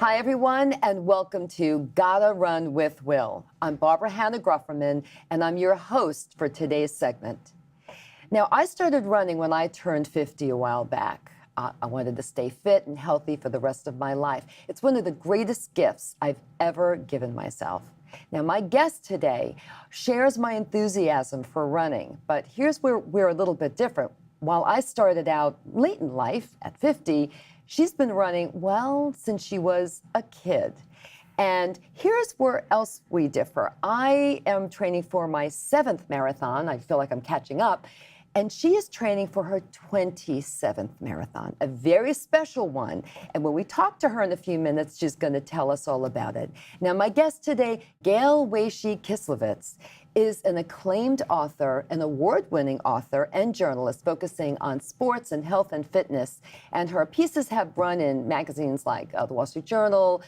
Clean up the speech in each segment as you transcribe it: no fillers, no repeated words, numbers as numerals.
Hi, everyone, and welcome to Gotta Run with Will. I'm Barbara Hannah Grufferman, and I'm your host for today's segment. Now, I started running when I turned 50 a while back. I wanted to stay fit and healthy for the rest of my life. It's one of the greatest gifts I've ever given myself. Now, my guest today shares my enthusiasm for running, but here's where we're a little bit different. While I started out late in life, at 50, she's been running, well, since she was a kid. And here's where else we differ. I am training for my 7th marathon. I feel like I'm catching up. And she is training for her 27th marathon, a very special one. And when we talk to her in a few minutes, she's going to tell us all about it. Now, my guest today, Gail Waesche Kislevitz, is an acclaimed author, an award-winning author and journalist focusing on sports and health and fitness. And her pieces have run in magazines like the Wall Street Journal,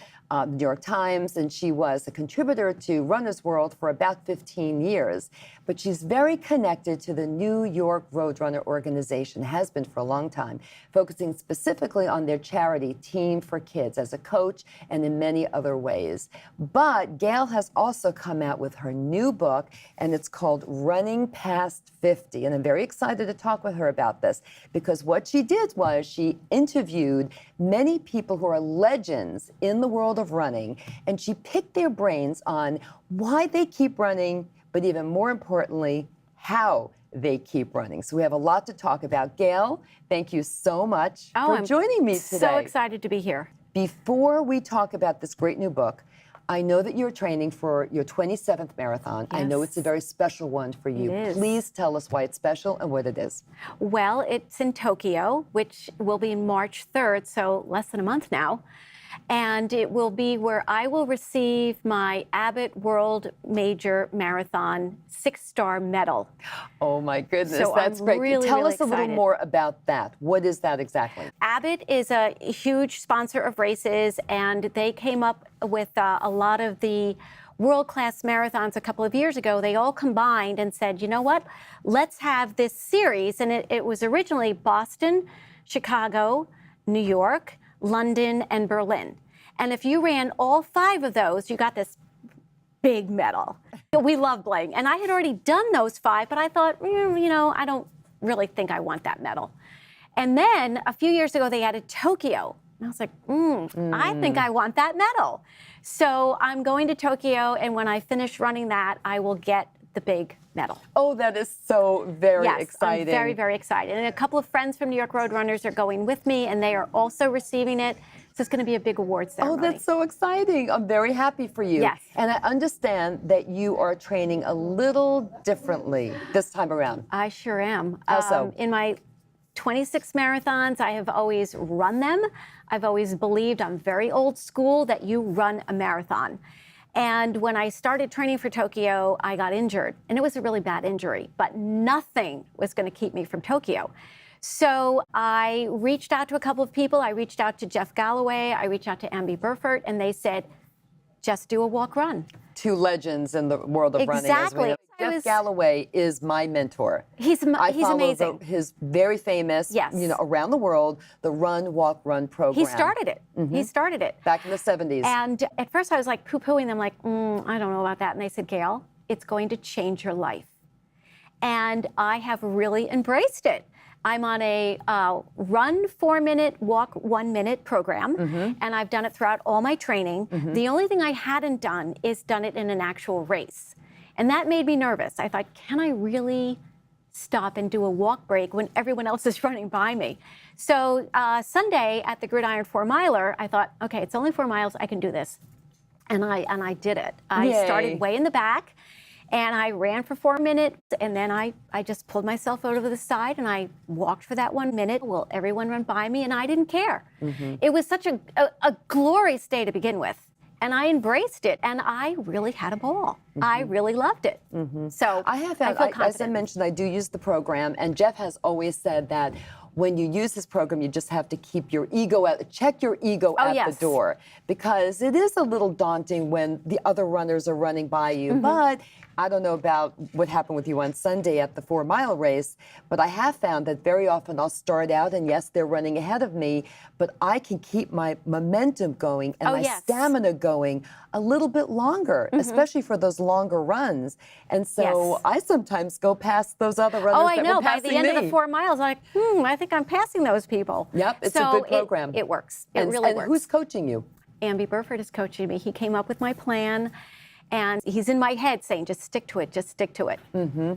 New York Times, and she was a contributor to Runner's World for about 15 years. But she's very connected to the New York Roadrunner organization, has been for a long time, focusing specifically on their charity, Team for Kids, as a coach and in many other ways. But Gail has also come out with her new book, and it's called Running Past 50. And I'm very excited to talk with her about this, because what she did was she interviewed many people who are legends in the world of running, and she picked their brains on why they keep running, but even more importantly, how they keep running. So we have a lot to talk about. Gail, thank you so much for joining me today. So excited to be here. Before we talk about this great new book, I know that you're training for your 27th marathon. Yes. I know it's a very special one for you. It is. Please tell us why it's special and what it is. Well, it's in Tokyo, which will be March 3rd, so less than a month now. And it will be where I will receive my Abbott World Major Marathon 6-star medal. Oh my goodness, so that's I'm great. Really, tell really us a little more about that. What is that exactly? Abbott is a huge sponsor of races, and they came up with a lot of the world-class marathons a couple of years ago. They all combined and said, you know what, let's have this series. And it was originally Boston, Chicago, New York, London, and Berlin. And if you ran all 5 of those, you got this big medal. We love Bling. And I had already done those 5, but I thought, you know, I don't really think I want that medal. And then a few years ago, they added Tokyo. And I was like, I think I want that medal. So I'm going to Tokyo, and when I finish running that, I will get the big medal. Oh, that is so very exciting. I'm very, very excited. And a couple of friends from New York Roadrunners are going with me, and they are also receiving it. So it's going to be a big award ceremony. Oh, that's so exciting. I'm very happy for you. Yes. And I understand that you are training a little differently this time around. I sure am. How so? In my 26 marathons, I have always run them. I've always believed, I'm very old school, that you run a marathon. And when I started training for Tokyo, I got injured. And it was a really bad injury, but nothing was going to keep me from Tokyo. So I reached out to a couple of people. I reached out to Jeff Galloway. I reached out to Amby Burford, and they said, just do a walk-run. 2 legends in the world of running. Exactly. Jeff Galloway is my mentor. He's amazing. His very famous, yes, around the world, the Run, Walk, Run program. He started it. He started it. Back in the 70s. And at first I was like poo-pooing them, like, I don't know about that. And they said, Gail, it's going to change your life. And I have really embraced it. I'm on a run 4-minute, walk 1-minute program, and I've done it throughout all my training. The only thing I hadn't done is done it in an actual race. And that made me nervous. I thought, can I really stop and do a walk break when everyone else is running by me? So Sunday at the Gridiron 4-miler, I thought, okay, it's only 4 miles, I can do this. And I did it. I started way in the back, and I ran for 4 minutes, and then I just pulled myself over to the side, and I walked for that 1 minute. Well, everyone ran by me, and I didn't care. It was such a glorious day to begin with. And I embraced it, and I really had a ball. I really loved it. So I feel confident. As I mentioned, I do use the program, and Jeff has always said that when you use this program, you just have to keep your ego check your ego at yes. the door, because it is a little daunting when the other runners are running by you. But I don't know about what happened with you on Sunday at the 4-mile race, but I have found that very often I'll start out and yes, they're running ahead of me, but I can keep my momentum going and my stamina going a little bit longer, especially for those longer runs. And so I sometimes go past those other runners I that know. were By passing the end me. of the 4 miles, I'm like, I think I'm passing those people. Yep, it's so a good program. It works. It really works. And who's coaching you? Amby Burford is coaching me. He came up with my plan, and he's in my head saying, just stick to it, just stick to it.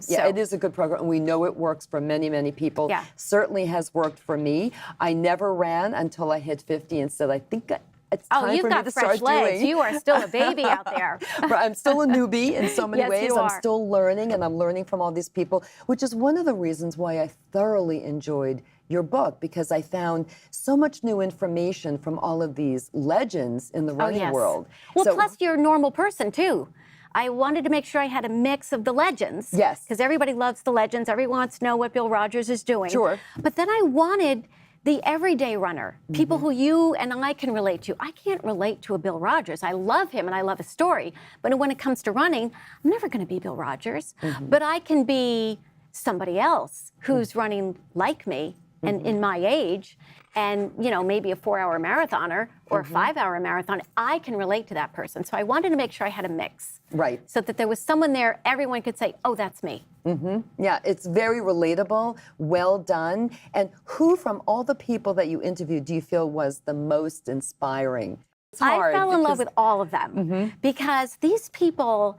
Yeah, it is a good program, and we know it works for many, many people. Yeah. Certainly has worked for me. I never ran until I hit 50 and said, I think it's time for me to start legs. doing. You are still a baby out there. I'm still a newbie in so many Yes, ways. you I'm are. still learning, and I'm learning from all these people, which is one of the reasons why I thoroughly enjoyed your book, because I found so much new information from all of these legends in the running world. Well, So- plus you're a normal person, too. I wanted to make sure I had a mix of the legends. Yes. Because everybody loves the legends. Everyone wants to know what Bill Rogers is doing. Sure. But then I wanted the everyday runner, people who you and I can relate to. I can't relate to a Bill Rogers. I love him and I love his story. But when it comes to running, I'm never going to be Bill Rogers. But I can be somebody else who's running like me and in my age, and maybe a 4-hour marathoner or a 5-hour marathon. I can relate to that person. So I wanted to make sure I had a mix. Right. So that there was someone there, everyone could say, oh, that's me. Yeah, it's very relatable, well done. And who from all the people that you interviewed do you feel was the most inspiring? It's hard I fell in love because- with all of them because these people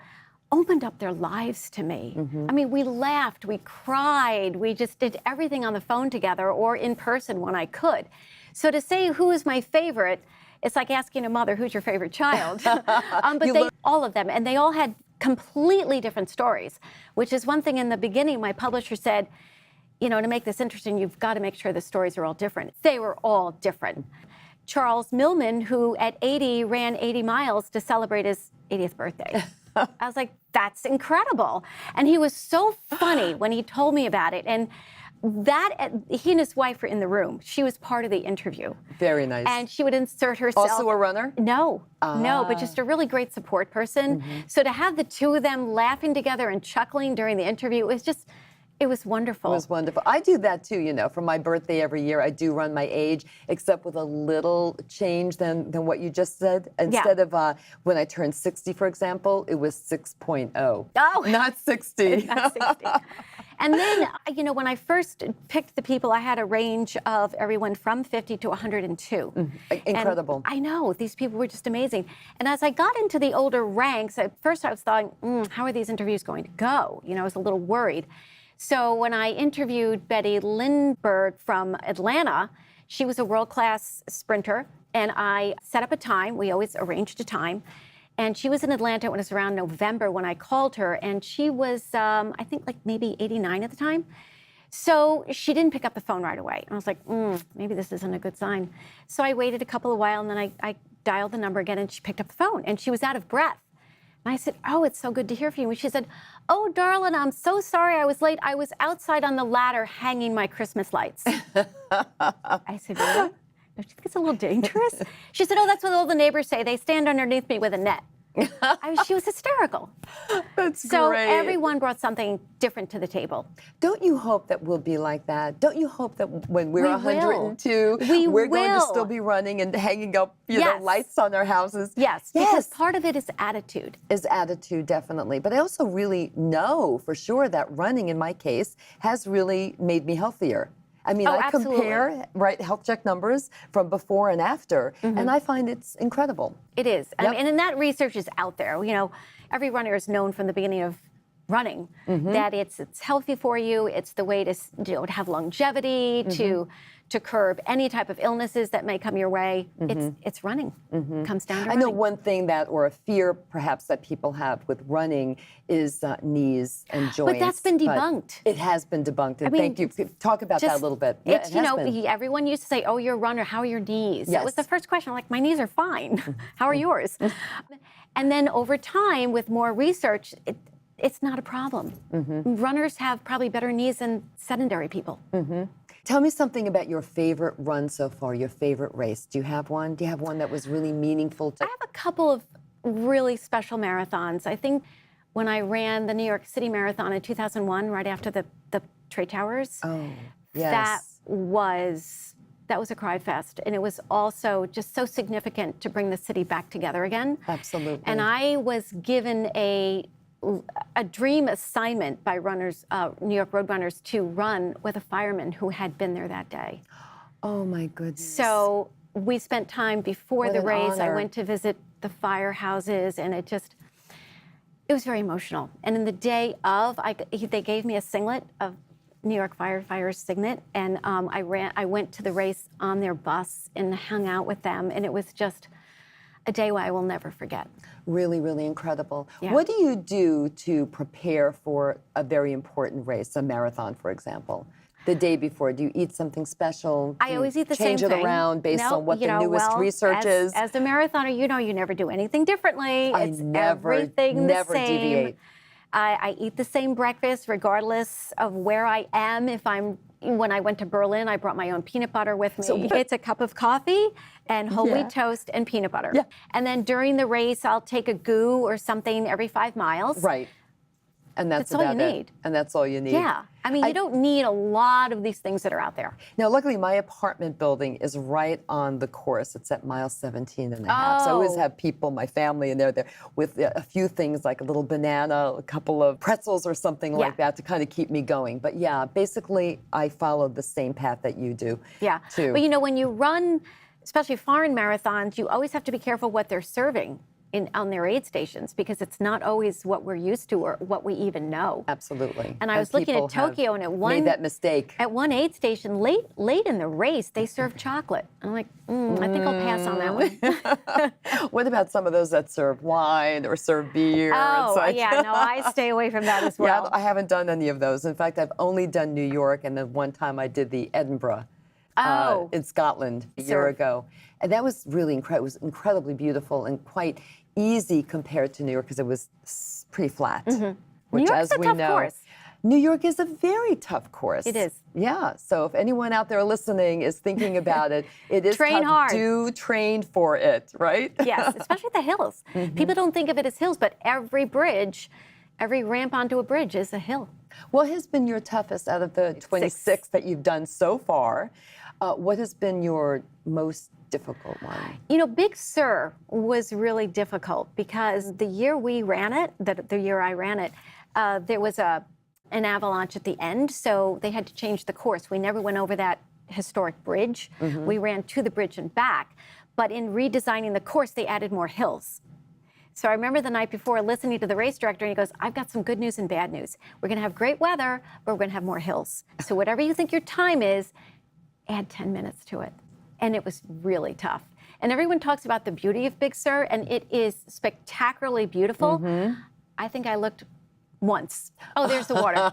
opened up their lives to me. I mean, we laughed, we cried, we just did everything on the phone together or in person when I could. So to say who is my favorite, it's like asking a mother, who's your favorite child? But all of them, and they all had completely different stories, which is one thing in the beginning my publisher said, to make this interesting, you've got to make sure the stories are all different. They were all different. Charles Millman, who at 80 ran 80 miles to celebrate his 80th birthday. I was like, that's incredible. And he was so funny when he told me about it. And he and his wife were in the room. She was part of the interview. Very nice. And she would insert herself. Also a runner? No, but just a really great support person. So to have the two of them laughing together and chuckling during the interview, it was wonderful. It was wonderful. I do that too, for my birthday every year. I do run my age, except with a little change than what you just said. Instead of when I turned 60, for example, it was 6.0. Oh. Not 60. Not 60. And then, when I first picked the people, I had a range of everyone from 50 to 102. Incredible. And I know, these people were just amazing. And as I got into the older ranks, at first I was thinking, how are these interviews going to go? I was a little worried. So when I interviewed Betty Lindbergh from Atlanta, she was a world-class sprinter, and I set up a time. We always arranged a time. And she was in Atlanta. It was around November when I called her, and she was, I think, like maybe 89 at the time. So she didn't pick up the phone right away. And I was like, maybe this isn't a good sign. So I waited a couple of while, and then I dialed the number again, and she picked up the phone, and she was out of breath. And I said, oh, it's so good to hear from you. And she said, oh, darling, I'm so sorry I was late. I was outside on the ladder hanging my Christmas lights. I said, really? Don't you think it's a little dangerous? She said, oh, that's what all the neighbors say. They stand underneath me with a net. She was hysterical. That's so great. everyone brought something different to the table. Don't you hope that we'll be like that? Don't you hope that when we're We 102, will. we're going to still be running and hanging up lights on our houses? Yes, because part of it is attitude. Is attitude, definitely. But I also really know for sure that running, in my case, has really made me healthier. I mean, I compare health check numbers from before and after, and I find it's incredible. It is. I mean, and that research is out there. Every runner is known from the beginning of running that it's healthy for you. It's the way to have longevity, to curb any type of illnesses that may come your way. It's running. Comes down to running. I know one thing or a fear perhaps that people have with running is knees and joints. But that's been debunked. It has been debunked. And thank you. Talk about that a little bit. It's, everyone used to say, oh, you're a runner. How are your knees? That was the first question. I'm like, my knees are fine. How are yours? And then over time, with more research, it's not a problem. Runners have probably better knees than sedentary people. Tell me something about your favorite run so far, your favorite race. Do you have one? Do you have one that was really meaningful to? I have a couple of really special marathons. I think when I ran the New York City Marathon in 2001, right after the Trade Towers, Oh, yes. that was a cry fest. And it was also just so significant to bring the city back together again. Absolutely. And I was given a dream assignment by runners, New York road runners, to run with a fireman who had been there that day. Oh my goodness. So we spent time before What the an race. I honor. went to visit the firehouses, and it was very emotional. And in the day of, they gave me a singlet of New York firefighters' signet, and I went to the race on their bus and hung out with them, and it was just a day I will never forget. Really, really incredible. Yeah. What do you do to prepare for a very important race, a marathon, for example? The day before, do you eat something special? I always eat the same Change thing. it around based No, on what the newest research is? As a marathoner, you never do anything differently. It's everything never the same. deviate. I eat the same breakfast regardless of where I am. When I went to Berlin, I brought my own peanut butter with me. It's a cup of coffee and whole wheat toast and peanut butter. Yeah. And then during the race, I'll take a GU or something every 5 miles. Right. And that's all you about it. need. And that's all you need. Yeah. I mean, you don't need a lot of these things that are out there. Now, luckily, my apartment building is right on the course. It's at mile 17 and a half. So I always have people, my family, and they're there with a few things like a little banana, a couple of pretzels or something like that to kind of keep me going. But yeah, basically, I follow the same path that you do. Yeah. Too. But when you run, especially foreign marathons, you always have to be careful what they're serving on their aid stations, because it's not always what we're used to or what we even know. Absolutely. And I was looking at Tokyo, and at made that mistake. At one aid station, late in the race, they served chocolate. And I'm like, I think I'll pass on that one. What about some of those that serve wine or serve beer? Oh, yeah, no, I stay away from that as well. Yeah, I haven't done any of those. In fact, I've only done New York, and then one time I did the Edinburgh in Scotland a year ago. And that was really incredible. It was incredibly beautiful and quite easy compared to New York because it was pretty flat. Which, New York's as a we tough know, course. New York is a very tough course. It is. Yeah. So if anyone out there listening is thinking about it, it is Train tough. hard. Do train for it, right? Yes, especially the hills. People don't think of it as hills, but every ramp onto a bridge is a hill. What has been your toughest out of the 26 that you've done so far? What has been your most difficult one? Big Sur was really difficult because the year we ran it, the year I ran it, there was an avalanche at the end, so they had to change the course. We never went over that historic bridge. We ran to the bridge and back, but in redesigning the course, they added more hills. So I remember the night before listening to the race director, and he goes, I've got some good news and bad news. We're going to have great weather, but we're going to have more hills. So whatever you think your time is, add 10 minutes to it. And it was really tough. And everyone talks about the beauty of Big Sur, and it is spectacularly beautiful. I think I looked once. Oh, there's the water.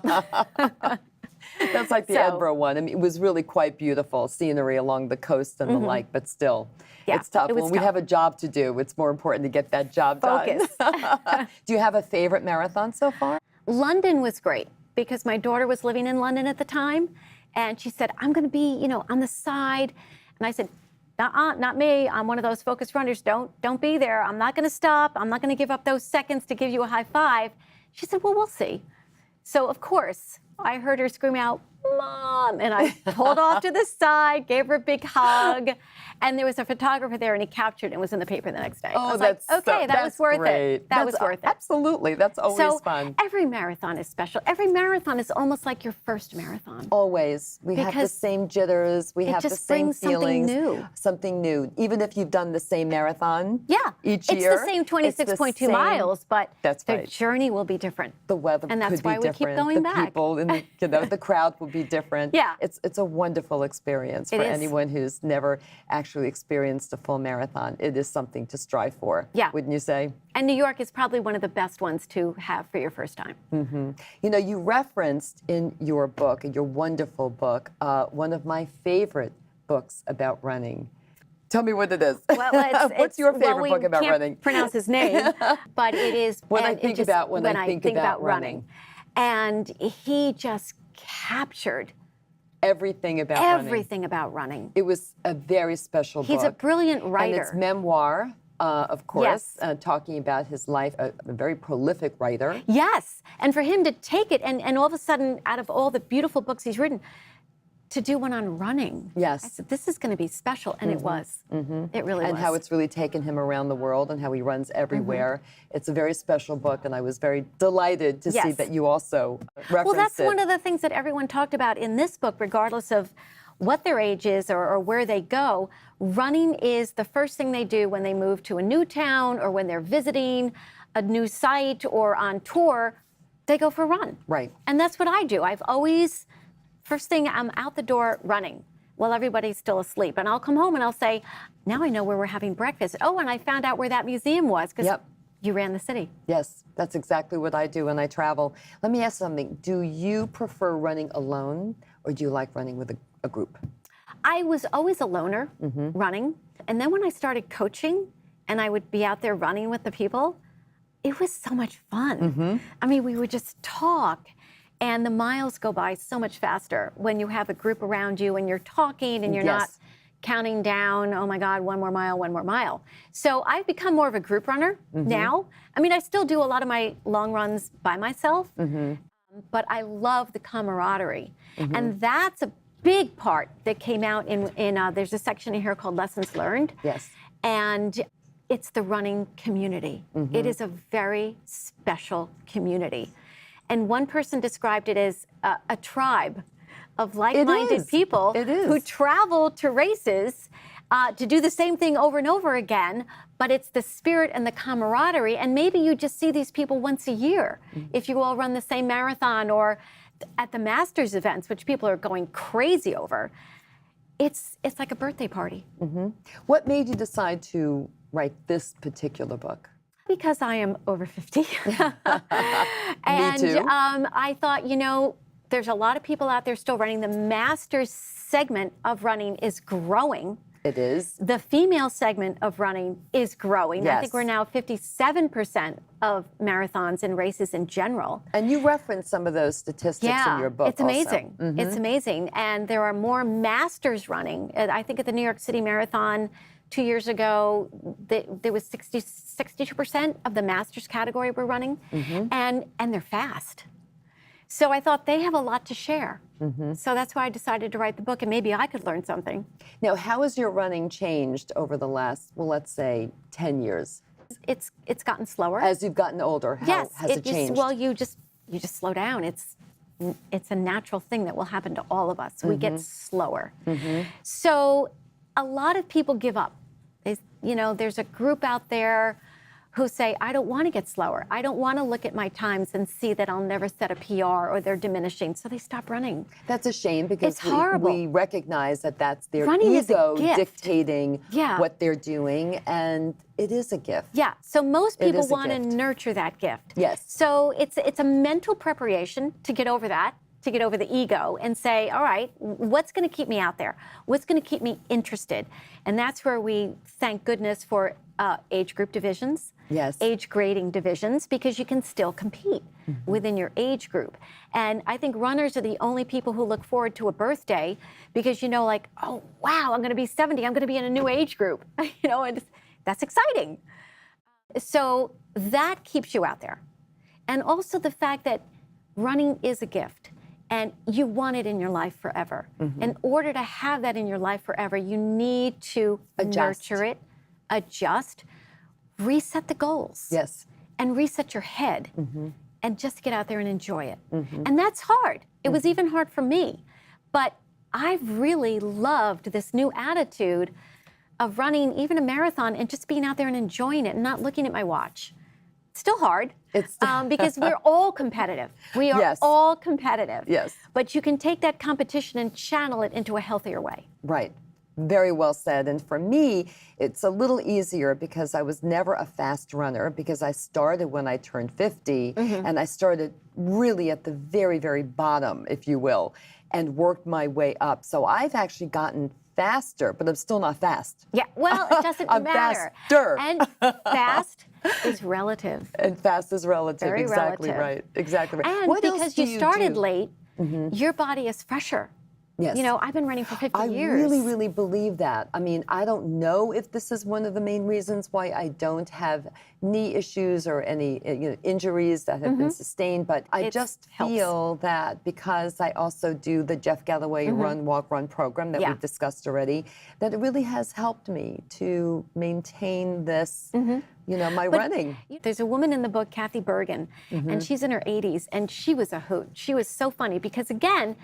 That's like the Edinburgh one. I mean, it was really quite beautiful, scenery along the coast and the like, but still, it's tough. It was When we have a job to do, it's more important to get that job done. Do you have a favorite marathon so far? London was great because my daughter was living in London at the time, and she said, I'm going to be, on the side. And I said, not me. I'm one of those focused runners. Don't be there. I'm not going to stop. I'm not going to give up those seconds to give you a high five. She said, well, we'll see. So, of course, I heard her scream out, Mom, and I pulled off to the side, gave her a big hug, and there was a photographer there, and he captured it and was in the paper the next day. Oh, that was worth it. That was worth it. Absolutely. That's always fun. Every marathon is special. Every marathon is almost like your first marathon. Always. We have the same jitters. We have the same feelings. Something new. Even if you've done the same marathon each year. It's the same 26.2 miles, but the journey will be different. The weather could be different. And that's why we keep going back. The people, and the crowd will be different. Yeah. It's a wonderful experience for anyone who's never actually experienced a full marathon. It is something to strive for, wouldn't you say? And New York is probably one of the best ones to have for your first time. You referenced in your book, in your wonderful book, one of my favorite books about running. Tell me what it is. Well, what's your favorite book about running? Can't pronounce his name, but it is when I think about running. And he just captured everything about running. Everything about running. It was a very special book. He's a brilliant writer. And it's memoir, of course, talking about his life, a very prolific writer. Yes, and for him to take it and all of a sudden, out of all the beautiful books he's written, to do one on running. Yes. I said, this is going to be special, and it was. It really was. And how it's really taken him around the world and how he runs everywhere. It's a very special book, and I was very delighted to see that you also referenced it. Well, that's one of the things that everyone talked about in this book, regardless of what their age is or where they go. Running is the first thing they do when they move to a new town or when they're visiting a new site or on tour. They go for a run. Right. And that's what I do. I've always... First thing, I'm out the door running while everybody's still asleep. And I'll come home and I'll say, now I know where we're having breakfast. Oh, and I found out where that museum was because you ran the city. Yes, that's exactly what I do when I travel. Let me ask something. Do you prefer running alone or do you like running with a group? I was always a loner running. And then when I started coaching and I would be out there running with the people, it was so much fun. I mean, we would just talk. And the miles go by so much faster when you have a group around you and you're talking and you're not counting down, oh my God, one more mile, one more mile. So I've become more of a group runner now. I mean, I still do a lot of my long runs by myself, but I love the camaraderie. And that's a big part that came out in there's a section in here called Lessons Learned. Yes. And it's the running community. It is a very special community. And one person described it as a tribe of like-minded people who travel to races to do the same thing over and over again, but it's the spirit and the camaraderie. And maybe you just see these people once a year if you all run the same marathon or at the Masters events, which people are going crazy over. It's like a birthday party. What made you decide to write this particular book? Because I am over 50. And Me too. I thought, you know, there's a lot of people out there still running. The Masters segment of running is growing. It is. The female segment of running is growing. Yes. I think we're now 57% of marathons and races in general. And you referenced some of those statistics in your book. It's amazing. It's amazing. And there are more Masters running. I think at the New York City Marathon 2 years ago, there was 62% of the Masters category were running, and they're fast. So I thought they have a lot to share. So that's why I decided to write the book, and maybe I could learn something. Now, how has your running changed over the last, well, let's say 10 years? It's gotten slower. As you've gotten older, how has it changed? Well, you just slow down. It's a natural thing that will happen to all of us. We get slower. So a lot of people give up. There's a group out there who say, I don't want to get slower. I don't want to look at my times and see that I'll never set a PR or they're diminishing. So they stop running. That's a shame because it's horrible. We recognize that that's their running ego is a gift. dictating what they're doing, and it is a gift. Yeah, so most people want to nurture that gift. Yes. So it's a mental preparation to get over that, to get over the ego and say, all right, what's going to keep me out there? What's going to keep me interested? And that's where we thank goodness for age group divisions, age grading divisions, because you can still compete within your age group. And I think runners are the only people who look forward to a birthday because, like, oh, wow, I'm going to be 70. I'm going to be in a new age group. And that's exciting. So that keeps you out there. And also the fact that running is a gift. And you want it in your life forever. In order to have that in your life forever, you need to nurture it, adjust, reset the goals. Yes. And reset your head. And just get out there and enjoy it. And that's hard. It was even hard for me. But I've really loved this new attitude of running even a marathon and just being out there and enjoying it and not looking at my watch. Still hard. It's because we're all competitive. We are all competitive. Yes. But you can take that competition and channel it into a healthier way. Right. Very well said. And for me, it's a little easier because I was never a fast runner because I started when I turned 50 and I started really at the very, very bottom, if you will, and worked my way up. So I've actually gotten faster, but I'm still not fast. Yeah, well, it doesn't I'm matter. Faster. And fast is relative. And fast is relative. Very exactly relative. right. Exactly right. And what because else do you started do? late, your body is fresher. Yes. You know, I've been running for 50 years. I really, really believe that. I mean, I don't know if this is one of the main reasons why I don't have knee issues or any injuries that have been sustained, but I just feel that because I also do the Jeff Galloway Run, Walk, Run program that we've discussed already, that it really has helped me to maintain this, my running. There's a woman in the book, Kathy Bergen, and she's in her 80s, and she was a hoot. She was so funny because, again,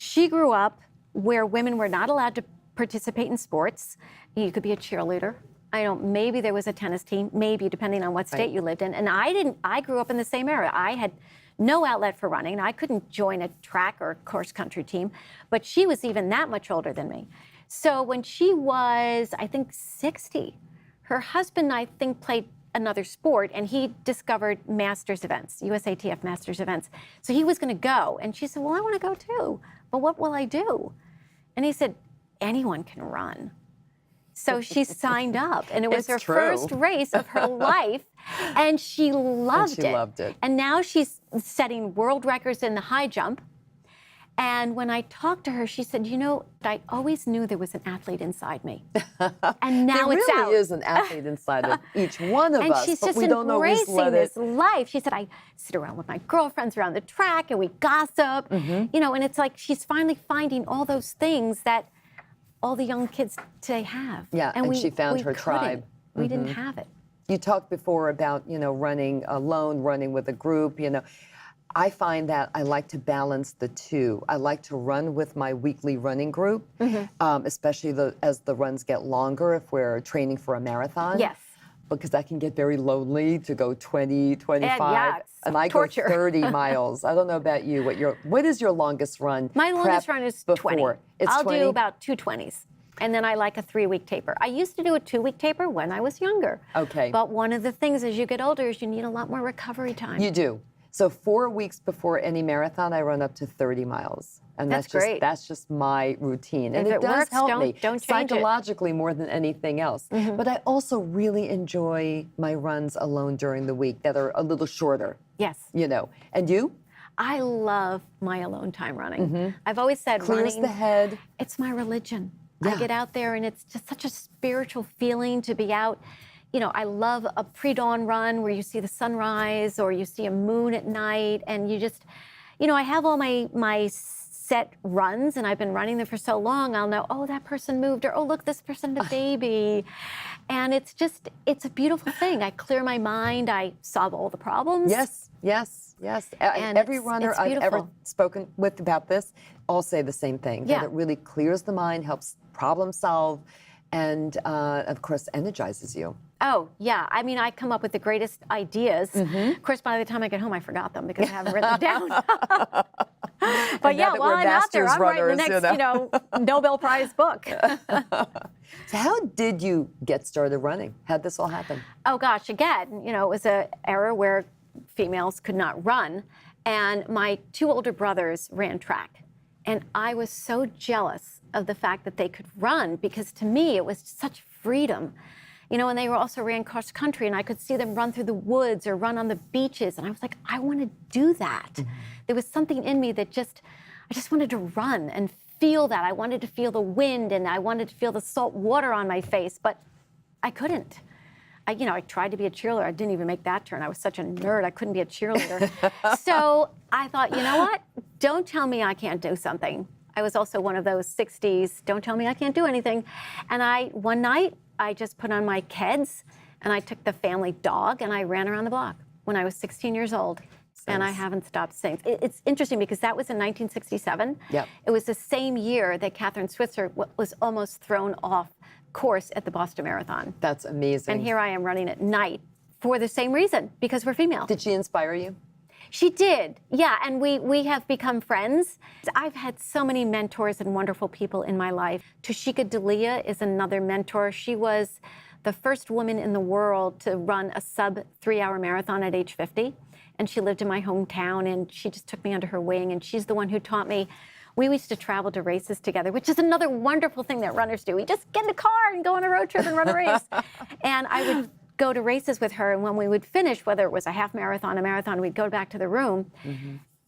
she grew up where women were not allowed to participate in sports. You could be a cheerleader. Maybe there was a tennis team, maybe, depending on what state you lived in. And I grew up in the same era. I had no outlet for running. I couldn't join a track or cross country team, but she was even that much older than me. So when she was, I think, 60, her husband, I think, played another sport, and he discovered masters events, USATF masters events. So he was going to go, and she said, well, I want to go too, but what will I do? And he said, anyone can run. So she signed up, and it was her first race of her life, and she loved it. And now she's setting world records in the high jump. And when I talked to her, she said, I always knew there was an athlete inside me. And now it's out. There really is an athlete inside of each one of us, and she's but just we don't always embracing this life. She said, I sit around with my girlfriends around the track and we gossip, and it's like she's finally finding all those things that all the young kids today have. Yeah, and she found her tribe. We didn't have it. You talked before about, running alone, running with a group, I find that I like to balance the two. I like to run with my weekly running group, especially as the runs get longer if we're training for a marathon. Yes. Because I can get very lonely to go 20, 25, and I torture. go 30 miles. I don't know about you. What is your longest run? My longest run is 20. I'll 20? do about 2 20s. And then I like a 3-week taper. I used to do a 2-week taper when I was younger. Okay. But one of the things as you get older is you need a lot more recovery time. You do. So 4 weeks before any marathon, I run up to 30 miles. And that's great. That's just my routine. And if it does works, help me don't change psychologically more than anything else. But I also really enjoy my runs alone during the week that are a little shorter. Yes. And you? I love my alone time running. I've always said Clears running, the head. It's my religion. Yeah. I get out there and it's just such a spiritual feeling to be out. I love a pre-dawn run where you see the sunrise or you see a moon at night, and you just, I have all my set runs, and I've been running them for so long, I'll know, oh, that person moved, or oh, look, this person had a baby. And it's a beautiful thing. I clear my mind, I solve all the problems. Yes. And every runner I've ever spoken with about this all say the same thing, that it really clears the mind, helps problem solve, and of course, energizes you. Oh, yeah. I mean, I come up with the greatest ideas. Of course, by the time I get home, I forgot them because I haven't written them down. But yeah, while I'm out there, I'm writing the next, Nobel Prize book. So how did you get started running? How'd this all happen? Oh, gosh. Again, it was an era where females could not run. And my 2 older brothers ran track. And I was so jealous of the fact that they could run, because to me, it was such freedom. And they also ran cross country, and I could see them run through the woods or run on the beaches. And I was like, I want to do that. There was something in me that I just wanted to run and feel that. I wanted to feel the wind, and I wanted to feel the salt water on my face, but I couldn't. I tried to be a cheerleader. I didn't even make that turn. I was such a nerd. I couldn't be a cheerleader. So I thought, you know what? Don't tell me I can't do something. I was also one of those 60s, don't tell me I can't do anything. And one night, I just put on my Keds, and I took the family dog, and I ran around the block when I was 16 years old. And I haven't stopped since. It's interesting because that was in 1967. Yep. It was the same year that Catherine Switzer was almost thrown off course at the Boston Marathon. That's amazing. And here I am running at night for the same reason, because we're female. Did she inspire you? She did, yeah, and we have become friends. I've had so many mentors and wonderful people in my life. Tushika Dalia is another mentor. She was the first woman in the world to run a sub 3-hour marathon at age 50. And she lived in my hometown, and she just took me under her wing, and she's the one who taught me. We used to travel to races together, which is another wonderful thing that runners do. We just get in the car and go on a road trip and run a race. And I would go to races with her, and when we would finish, whether it was a half marathon, a marathon, we'd go back to the room,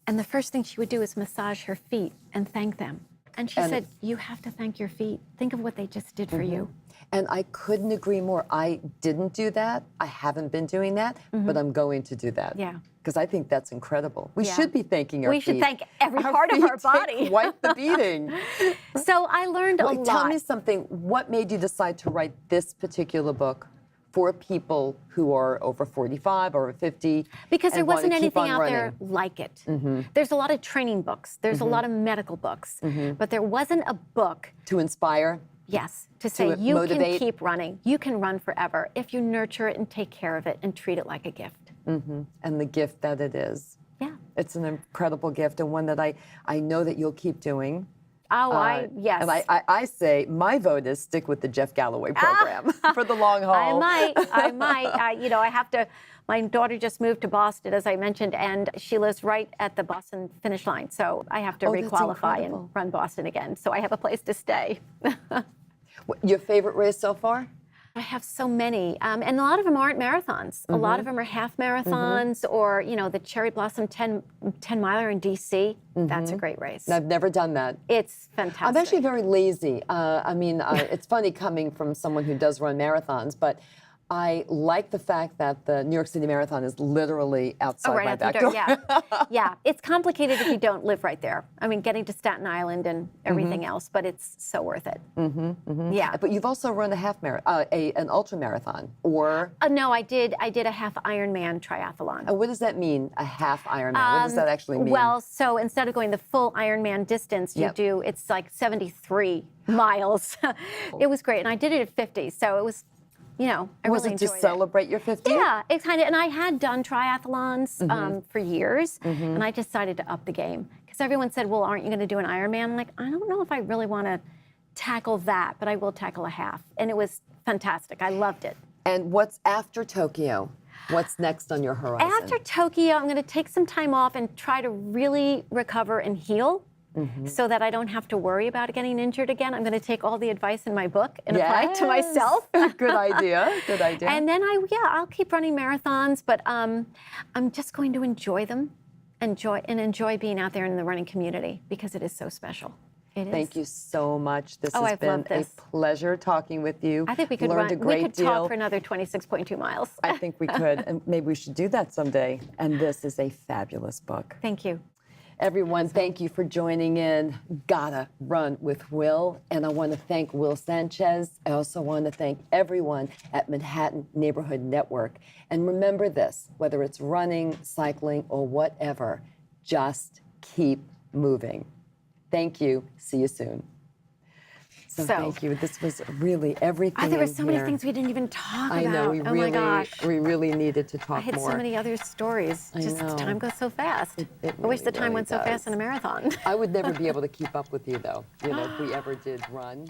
and the first thing she would do is massage her feet and thank them. And she said, you have to thank your feet. Think of what they just did for you. And I couldn't agree more. I didn't do that. I haven't been doing that, but I'm going to do that. Yeah. Because I think that's incredible. We should be thanking our feet. We should thank every part of our body. Take quite the beating. So I learned a lot. Tell me something. What made you decide to write this particular book for people who are over 45, over 50? Because there wasn't anything out running? there like it. There's a lot of training books. There's a lot of medical books. But there wasn't a book. To inspire? Yes, to say you motivate? can keep running. You can run forever if you nurture it and take care of it and treat it like a gift. And the gift that it is. Yeah. It's an incredible gift and one that I know that you'll keep doing. Oh, yes. And I say my vote is stick with the Jeff Galloway program for the long haul. I might. You know, I have to. My daughter just moved to Boston, as I mentioned, and she lives right at the Boston finish line. So I have to requalify and run Boston again. So I have a place to stay. Your favorite race so far? I have so many, and a lot of them aren't marathons. A lot of them are half marathons, or you know, the Cherry Blossom 10 miler in D.C. That's a great race. I've never done that. It's fantastic. I'm actually very lazy. I mean, it's funny coming from someone who does run marathons, but I like the fact that the New York City Marathon is literally outside my back door. Yeah, it's complicated if you don't live right there. I mean, getting to Staten Island and everything else, but it's so worth it. Yeah. But you've also run a half marathon, an ultra marathon, or? No, I did a half Ironman triathlon. And what does that mean? A half Ironman? What does that actually mean? Well, so instead of going the full Ironman distance, you do it's like 73 miles. It was great, and I did it at 50, so it was. You know, I was really it to enjoyed it. celebrate your 50th? Yeah, it kind of, and I had done triathlons for years, and I decided to up the game because everyone said, "Well, aren't you going to do an Ironman?" I'm like, I don't know if I really want to tackle that, but I will tackle a half, and it was fantastic. I loved it. And what's after Tokyo? What's next on your horizon? After Tokyo, I'm going to take some time off and try to really recover and heal. So that I don't have to worry about getting injured again. I'm going to take all the advice in my book and apply it to myself. Good idea. Good idea. And then I'll keep running marathons, but I'm just going to enjoy them, enjoy being out there in the running community because it is so special. It is. Thank you so much. This has been a pleasure talking with you. I think we could talk for another 26.2 miles. I think we could, and maybe we should do that someday. And this is a fabulous book. Thank you. Everyone, thank you for joining in. Gotta Run with Will. And I want to thank Will Sanchez. I also want to thank everyone at Manhattan Neighborhood Network. And remember this, whether it's running, cycling, or whatever, just keep moving. Thank you. See you soon. So thank you. This was really everything. There were so many things we didn't even talk about. I know. Oh my gosh. We really needed to talk more. I had so many other stories. Just time goes so fast. I wish the time went so fast in a marathon. I would never be able to keep up with you, though. You know, if we ever did run.